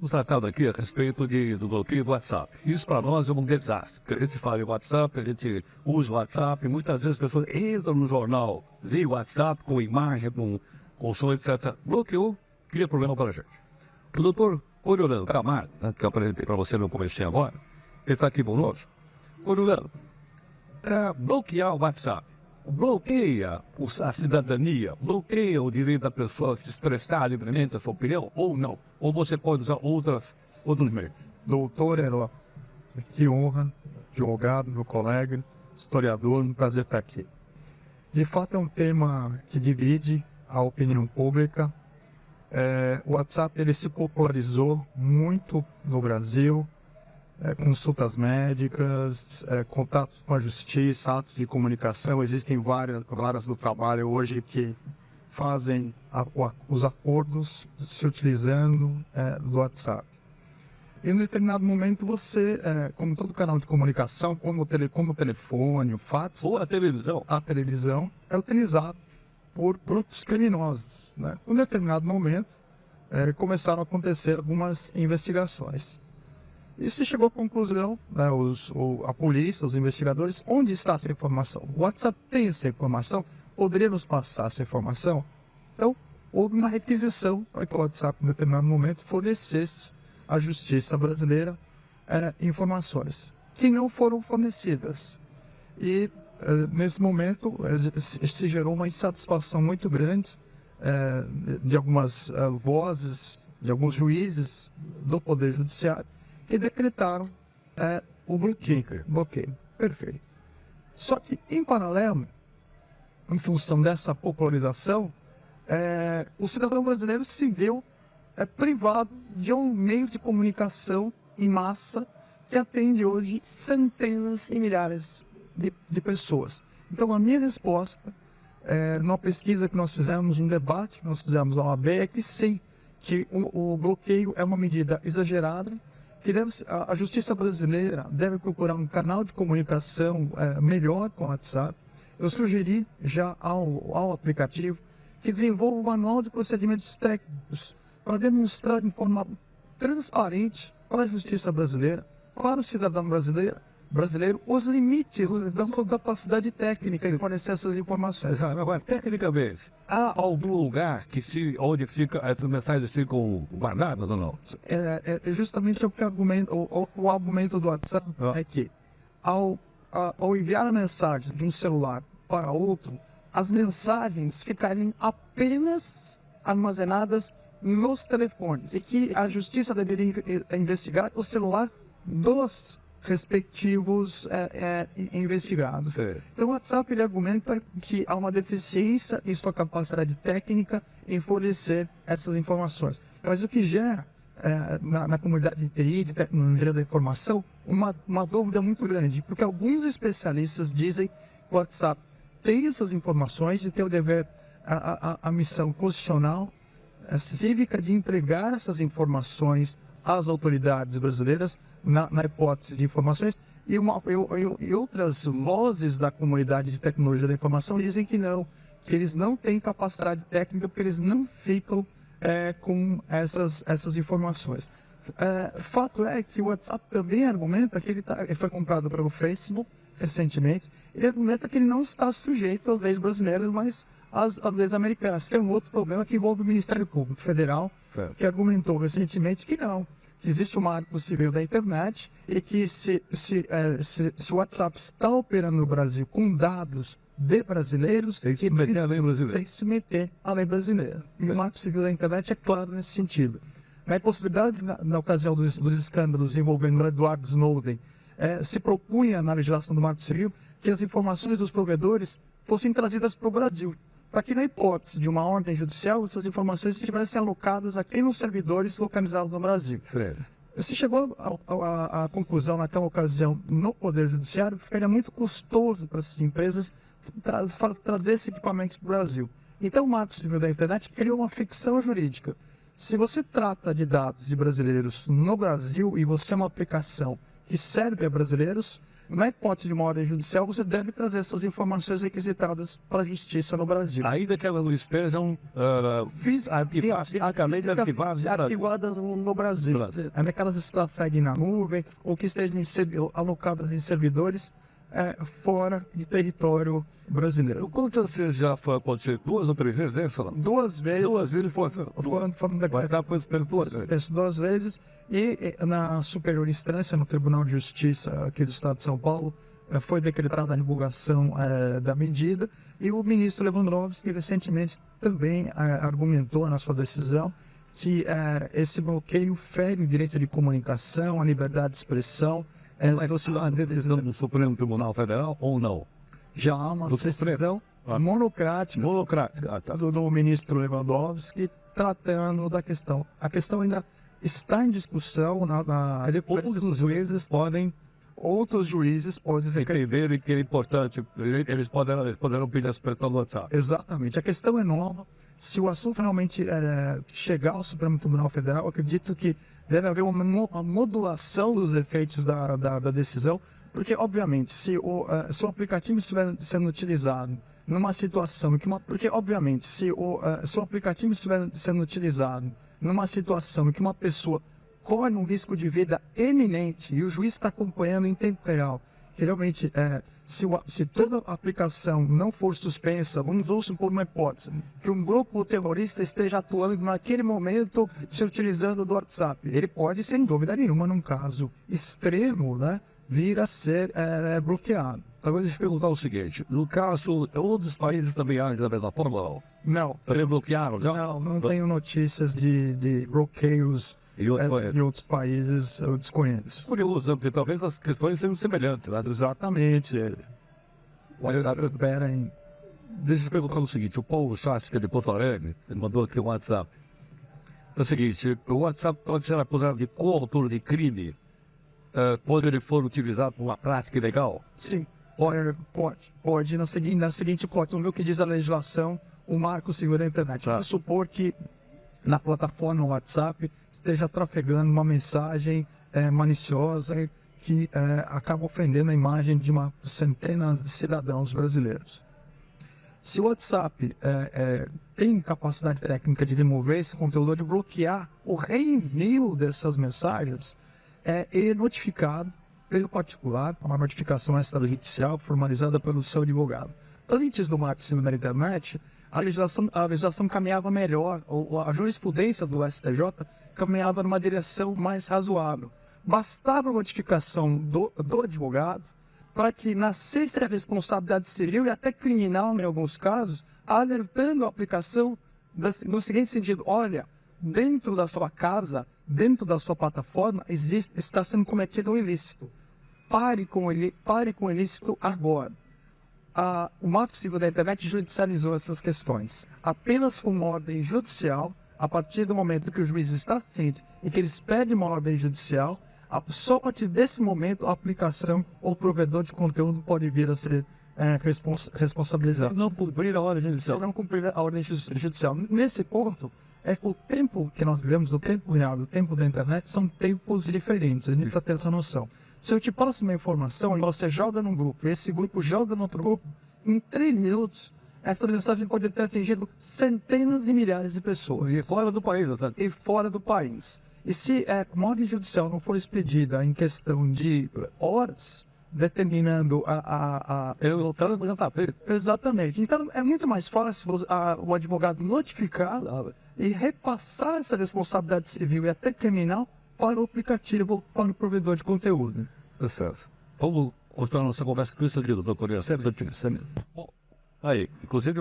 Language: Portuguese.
estamos tratando aqui a respeito do bloqueio do WhatsApp. Isso para nós é um desastre. Porque a gente fala em WhatsApp, a gente usa o WhatsApp, e muitas vezes as pessoas entram no jornal, via WhatsApp, com imagem, com som, etc. Bloqueou, cria problema para a gente. O doutor Oriolano Camargo, né, que eu apresentei para você no começo agora, ele está aqui conosco. Oriolano, bloquear o WhatsApp bloqueia a cidadania, bloqueia o direito da pessoa se expressar livremente a sua opinião, ou não? Ou você pode usar outros meios? Doutor Herói, que honra, advogado, meu colega, historiador, um prazer estar aqui. De fato é um tema que divide a opinião pública. O WhatsApp ele se popularizou muito no Brasil, consultas médicas, contatos com a justiça, atos de comunicação. Existem várias do trabalho hoje que fazem os acordos se utilizando do WhatsApp. E em determinado momento você, como todo canal de comunicação, como o telefone, o fax, ou a televisão é utilizado por grupos criminosos, né? Em determinado momento começaram a acontecer algumas investigações. E se chegou à conclusão, né, a polícia, os investigadores, onde está essa informação? O WhatsApp tem essa informação? Poderia nos passar essa informação? Então, houve uma requisição para que o WhatsApp, em determinado momento, fornecesse à justiça brasileira informações que não foram fornecidas. E, nesse momento, se gerou uma insatisfação muito grande de algumas vozes, de alguns juízes do Poder Judiciário, que decretaram o bloqueio. Perfeito. Só que, em paralelo, em função dessa popularização, o cidadão brasileiro se viu privado de um meio de comunicação em massa que atende hoje centenas e milhares de pessoas. Então, a minha resposta, numa pesquisa que nós fizemos, um debate que nós fizemos na OAB, é que sim, que o bloqueio é uma medida exagerada, que a justiça brasileira deve procurar um canal de comunicação melhor com o WhatsApp. Eu sugeri já ao aplicativo que desenvolva um manual de procedimentos técnicos para demonstrar de forma transparente para a justiça brasileira, para o cidadão brasileiro, os limites da sua capacidade técnica de fornecer essas informações. Agora, tecnicamente, há algum lugar onde essas mensagens ficam guardadas ou não? Justamente o argumento do WhatsApp é que, ao enviar a mensagem de um celular para outro, as mensagens ficariam apenas armazenadas nos telefones e que a justiça deveria investigar o celular dos respectivos investigados. Então o WhatsApp ele argumenta que há uma deficiência em sua capacidade técnica em fornecer essas informações. Mas o que gera na comunidade de TI, de tecnologia da informação, uma dúvida muito grande, porque alguns especialistas dizem que o WhatsApp tem essas informações e tem o dever, a missão constitucional, cívica de entregar essas informações às autoridades brasileiras na hipótese de informações, e outras vozes da comunidade de tecnologia da informação dizem que não, que eles não têm capacidade técnica, porque eles não ficam com essas informações. Fato é que o WhatsApp também argumenta que ele foi comprado pelo Facebook recentemente, ele argumenta que ele não está sujeito às leis brasileiras, mas às leis americanas, que é um outro problema que envolve o Ministério Público Federal, que argumentou recentemente que não, que existe o Marco Civil da Internet e que se o WhatsApp está operando no Brasil com dados de brasileiros, tem que se meter à lei brasileira. Tem que se meter à lei brasileira. E o Marco Civil da Internet é claro nesse sentido. A possibilidade, na ocasião dos escândalos envolvendo o Edward Snowden, se propunha na legislação do Marco Civil que as informações dos provedores fossem trazidas para o Brasil, para que na hipótese de uma ordem judicial, essas informações estivessem alocadas aqui nos servidores localizados no Brasil. Se chegou à conclusão naquela ocasião no Poder Judiciário, ficaria muito custoso para essas empresas trazer esses equipamentos para o Brasil. Então o Marco Civil da Internet criou uma ficção jurídica. Se você trata de dados de brasileiros no Brasil e você é uma aplicação que serve a brasileiros, Na hipótese de uma ordem judicial, você deve trazer essas informações requisitadas para a justiça no Brasil. Ainda que elas não estejam arquivadas no Brasil. Ainda que elas estafeguem na nuvem ou que estejam alocadas em servidores fora de território brasileiro. Quantas vezes já foi acontecer? 2 ou 3 vezes, né, Fernando? 2 vezes. 2 vezes Foram decretadas duas vezes. E na superior instância, no Tribunal de Justiça aqui do Estado de São Paulo, foi decretada a revogação da medida. E o ministro Lewandowski recentemente também argumentou na sua decisão que esse bloqueio fere o direito de comunicação, a liberdade de expressão. A decisão do Supremo Tribunal Federal ou não? Já há uma decisão monocrática do ministro Lewandowski tratando da questão. A questão ainda está em discussão. Outros juízes podem requerer que é importante, eles poderão pedir a suspensão do WhatsApp. Exatamente. A questão é nova. Se o assunto realmente chegar ao Supremo Tribunal Federal, acredito que deve haver uma modulação dos efeitos da decisão, porque, obviamente, se o aplicativo estiver sendo utilizado numa situação em que uma pessoa corre um risco de vida eminente e o juiz está acompanhando em tempo real, que realmente, se toda a aplicação não for suspensa, vamos supor uma hipótese, que um grupo terrorista esteja atuando naquele momento se utilizando do WhatsApp, ele pode, sem dúvida nenhuma, num caso extremo, vir a ser bloqueado. Agora deixa eu perguntar o seguinte, no caso, outros países também agem da mesma forma? Não. Eles bloquearam? Não tenho notícias de bloqueios em outros países, eu desconheço. Curioso, porque talvez as questões sejam semelhantes. Exatamente. Deixa eu perguntar o seguinte, o Paulo Chassi, que é de Porto Alegre, ele mandou aqui um WhatsApp. É o seguinte, o WhatsApp pode ser acusado de coautor de crime quando ele for utilizado por uma prática ilegal? Sim, pode. Na seguinte hipótese, vamos ver o que diz a legislação, o Marco Civil da Internet. Vamos supor que na plataforma WhatsApp esteja trafegando uma mensagem maliciosa que acaba ofendendo a imagem de uma centena de cidadãos brasileiros. Se o WhatsApp tem capacidade técnica de remover esse conteúdo, de bloquear o reenvio dessas mensagens, ele é notificado pelo particular, uma notificação extrajudicial formalizada pelo seu advogado. Antes do Marco Civil da Internet, a legislação caminhava melhor, ou a jurisprudência do STJ caminhava numa direção mais razoável. Bastava a notificação do advogado para que nascesse a responsabilidade civil e até criminal em alguns casos, alertando a aplicação no seguinte sentido: olha, dentro da sua casa, dentro da sua plataforma, está sendo cometido um ilícito. Pare com o ilícito agora. O Marco Civil da Internet judicializou essas questões. Apenas com uma ordem judicial, a partir do momento que o juiz está ciente e que eles pedem uma ordem judicial, só a partir desse momento a aplicação ou provedor de conteúdo pode vir a ser responsabilizado. Não cumprir a ordem judicial. Não cumprir a ordem judicial. Nesse ponto, o tempo que nós vivemos, o tempo real e o tempo da internet, são tempos diferentes. A gente precisa ter essa noção. Se eu te passo uma informação e você joga num grupo, e esse grupo joga no outro grupo, em 3 minutos, essa mensagem pode ter atingido centenas de milhares de pessoas. E fora do país, tá? E fora do país. E se uma ordem judicial não for expedida em questão de horas, determinando Exatamente. Então, é muito mais fácil o advogado notificar e repassar essa responsabilidade civil e até criminal para o aplicativo, para o provedor de conteúdo. Tá certo. Vamos continuar nossa conversa com isso aqui, doutor Coreia. Certo. Aí, inclusive,